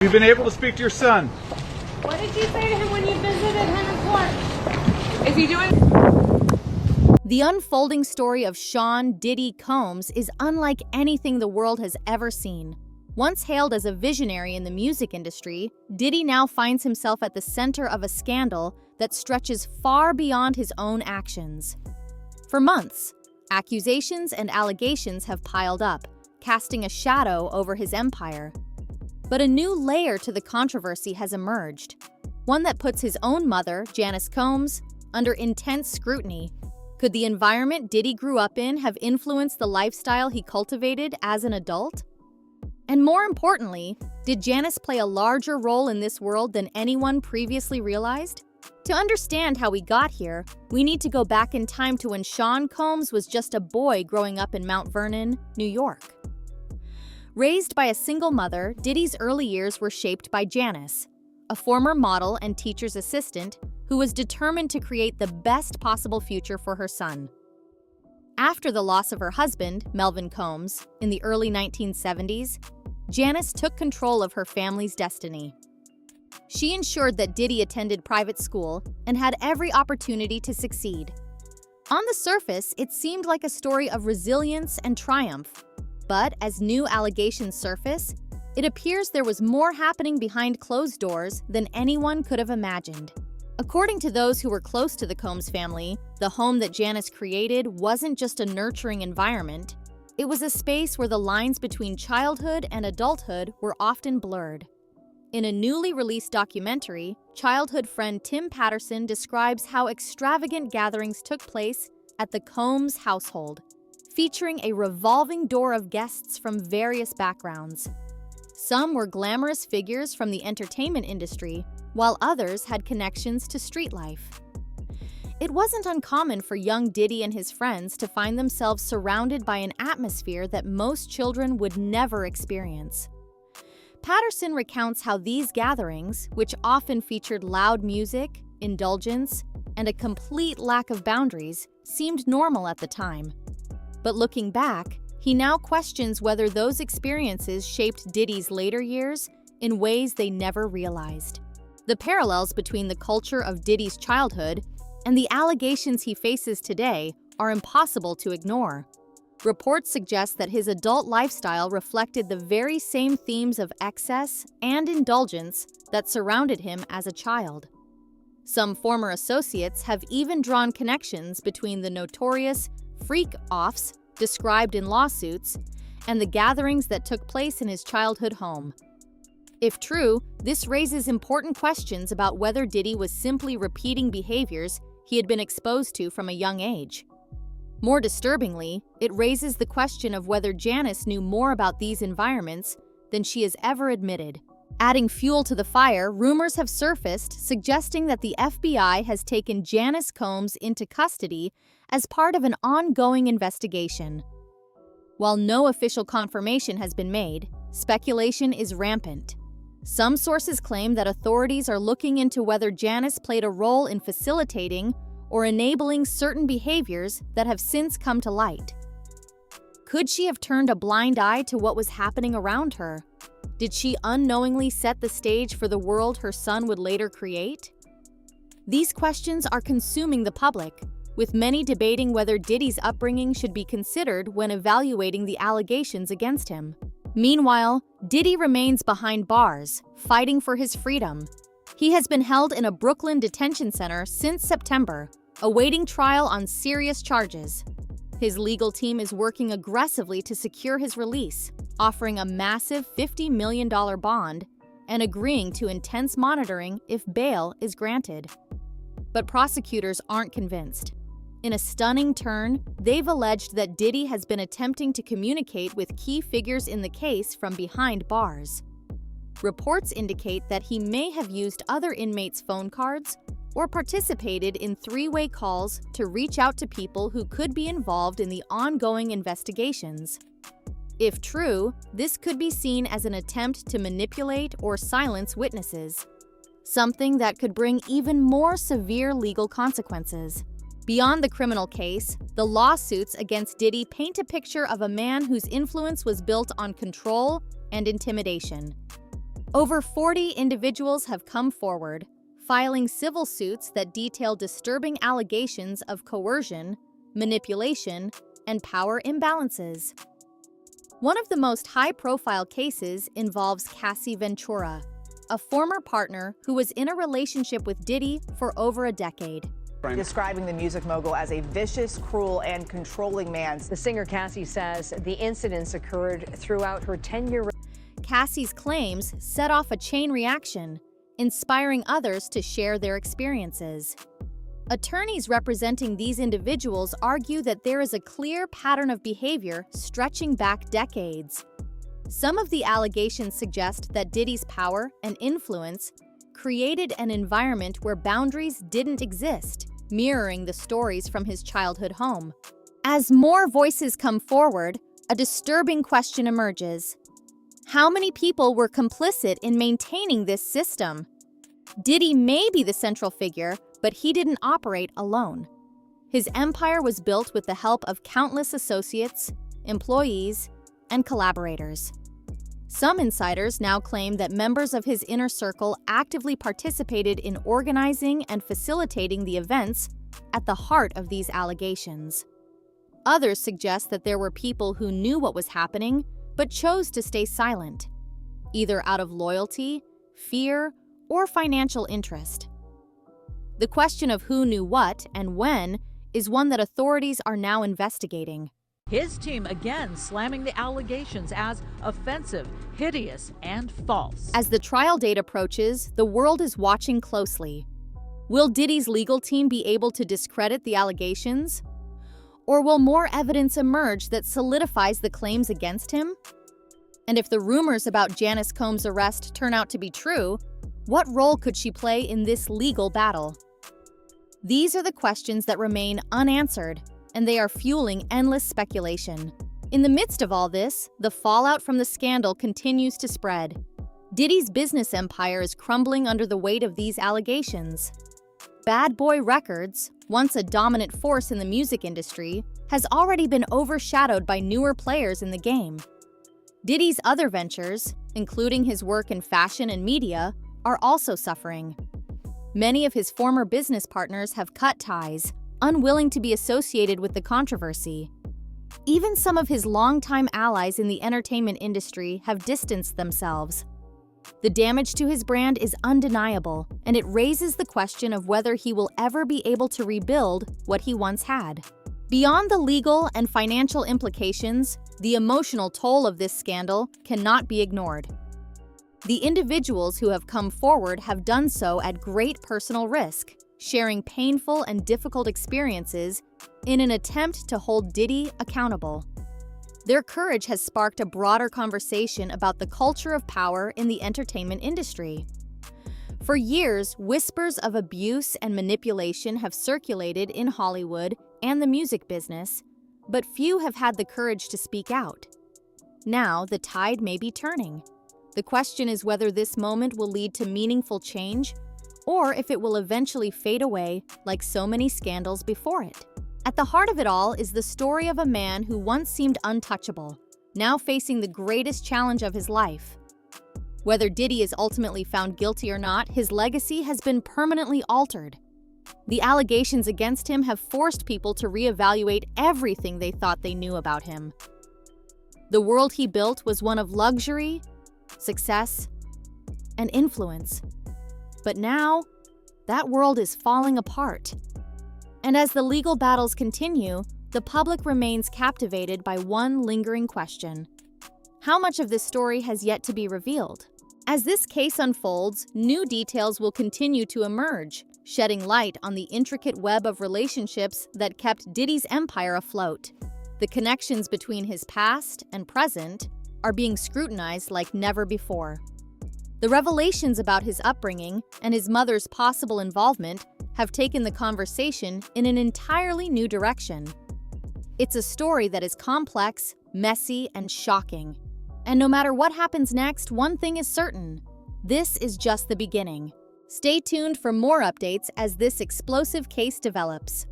you been able to speak to your son? What did you say to him when you visited him in court? Is he doing? The unfolding story of Sean "Diddy" Combs is unlike anything the world has ever seen. Once hailed as a visionary in the music industry, Diddy now finds himself at the center of a scandal that stretches far beyond his own actions. For months, accusations and allegations have piled up, casting a shadow over his empire. But a new layer to the controversy has emerged, one that puts his own mother, Janice Combs, under intense scrutiny. Could the environment Diddy grew up in have influenced the lifestyle he cultivated as an adult? And more importantly, did Janice play a larger role in this world than anyone previously realized? To understand how we got here, we need to go back in time to when Sean Combs was just a boy growing up in Mount Vernon, New York. Raised by a single mother, Diddy's early years were shaped by Janice, a former model and teacher's assistant who was determined to create the best possible future for her son. After the loss of her husband, Melvin Combs, in the early 1970s, Janice took control of her family's destiny. She ensured that Diddy attended private school and had every opportunity to succeed. On the surface, it seemed like a story of resilience and triumph. But as new allegations surface, it appears there was more happening behind closed doors than anyone could have imagined. According to those who were close to the Combs family, the home that Janice created wasn't just a nurturing environment. It was a space where the lines between childhood and adulthood were often blurred. In a newly released documentary, childhood friend Tim Patterson describes how extravagant gatherings took place at the Combs household, featuring a revolving door of guests from various backgrounds. Some were glamorous figures from the entertainment industry, while others had connections to street life. It wasn't uncommon for young Diddy and his friends to find themselves surrounded by an atmosphere that most children would never experience. Patterson recounts how these gatherings, which often featured loud music, indulgence, and a complete lack of boundaries, seemed normal at the time. But looking back, he now questions whether those experiences shaped Diddy's later years in ways they never realized. The parallels between the culture of Diddy's childhood and the allegations he faces today are impossible to ignore. Reports suggest that his adult lifestyle reflected the very same themes of excess and indulgence that surrounded him as a child. Some former associates have even drawn connections between the notorious freak-offs described in lawsuits and the gatherings that took place in his childhood home. If true, this raises important questions about whether Diddy was simply repeating behaviors he had been exposed to from a young age. More disturbingly, it raises the question of whether Janice knew more about these environments than she has ever admitted. Adding fuel to the fire, rumors have surfaced suggesting that the FBI has taken Janice Combs into custody as part of an ongoing investigation. While no official confirmation has been made, speculation is rampant. Some sources claim that authorities are looking into whether Janice played a role in facilitating or enabling certain behaviors that have since come to light. Could she have turned a blind eye to what was happening around her? Did she unknowingly set the stage for the world her son would later create? These questions are consuming the public, with many debating whether Diddy's upbringing should be considered when evaluating the allegations against him. Meanwhile, Diddy remains behind bars, fighting for his freedom. He has been held in a Brooklyn detention center since September, awaiting trial on serious charges. His legal team is working aggressively to secure his release, offering a massive $50 million bond and agreeing to intense monitoring if bail is granted. But prosecutors aren't convinced. In a stunning turn, they've alleged that Diddy has been attempting to communicate with key figures in the case from behind bars. Reports indicate that he may have used other inmates' phone cards or participated in three-way calls to reach out to people who could be involved in the ongoing investigations. If true, this could be seen as an attempt to manipulate or silence witnesses, something that could bring even more severe legal consequences. Beyond the criminal case, the lawsuits against Diddy paint a picture of a man whose influence was built on control and intimidation. Over 40 individuals have come forward, filing civil suits that detail disturbing allegations of coercion, manipulation, and power imbalances. One of the most high-profile cases involves Cassie Ventura, a former partner who was in a relationship with Diddy for over a decade. Describing the music mogul as a vicious, cruel, and controlling man. The singer Cassie says the incidents occurred throughout her 10-year. Cassie's claims set off a chain reaction, inspiring others to share their experiences. Attorneys representing these individuals argue that there is a clear pattern of behavior stretching back decades. Some of the allegations suggest that Diddy's power and influence created an environment where boundaries didn't exist, mirroring the stories from his childhood home. As more voices come forward, a disturbing question emerges. How many people were complicit in maintaining this system? Diddy may be the central figure, but he didn't operate alone. His empire was built with the help of countless associates, employees, and collaborators. Some insiders now claim that members of his inner circle actively participated in organizing and facilitating the events at the heart of these allegations. Others suggest that there were people who knew what was happening but chose to stay silent, either out of loyalty, fear, or financial interest. The question of who knew what and when is one that authorities are now investigating. His team again slamming the allegations as offensive, hideous, and false. As the trial date approaches, the world is watching closely. Will Diddy's legal team be able to discredit the allegations? Or will more evidence emerge that solidifies the claims against him? And if the rumors about Janice Combs' arrest turn out to be true, what role could she play in this legal battle? These are the questions that remain unanswered, and they are fueling endless speculation. In the midst of all this, the fallout from the scandal continues to spread. Diddy's business empire is crumbling under the weight of these allegations. Bad Boy Records, once a dominant force in the music industry, has already been overshadowed by newer players in the game. Diddy's other ventures, including his work in fashion and media, are also suffering. Many of his former business partners have cut ties, unwilling to be associated with the controversy. Even some of his longtime allies in the entertainment industry have distanced themselves. The damage to his brand is undeniable, and it raises the question of whether he will ever be able to rebuild what he once had. Beyond the legal and financial implications, the emotional toll of this scandal cannot be ignored. The individuals who have come forward have done so at great personal risk, sharing painful and difficult experiences in an attempt to hold Diddy accountable. Their courage has sparked a broader conversation about the culture of power in the entertainment industry. For years, whispers of abuse and manipulation have circulated in Hollywood and the music business, but few have had the courage to speak out. Now, the tide may be turning. The question is whether this moment will lead to meaningful change, or if it will eventually fade away like so many scandals before it. At the heart of it all is the story of a man who once seemed untouchable, now facing the greatest challenge of his life. Whether Diddy is ultimately found guilty or not, his legacy has been permanently altered. The allegations against him have forced people to reevaluate everything they thought they knew about him. The world he built was one of luxury, success, and influence. But now, that world is falling apart. And as the legal battles continue, the public remains captivated by one lingering question. How much of this story has yet to be revealed? As this case unfolds, new details will continue to emerge, shedding light on the intricate web of relationships that kept Diddy's empire afloat. The connections between his past and present are being scrutinized like never before. The revelations about his upbringing and his mother's possible involvement have taken the conversation in an entirely new direction. It's a story that is complex, messy, and shocking. And no matter what happens next, one thing is certain: this is just the beginning. Stay tuned for more updates as this explosive case develops.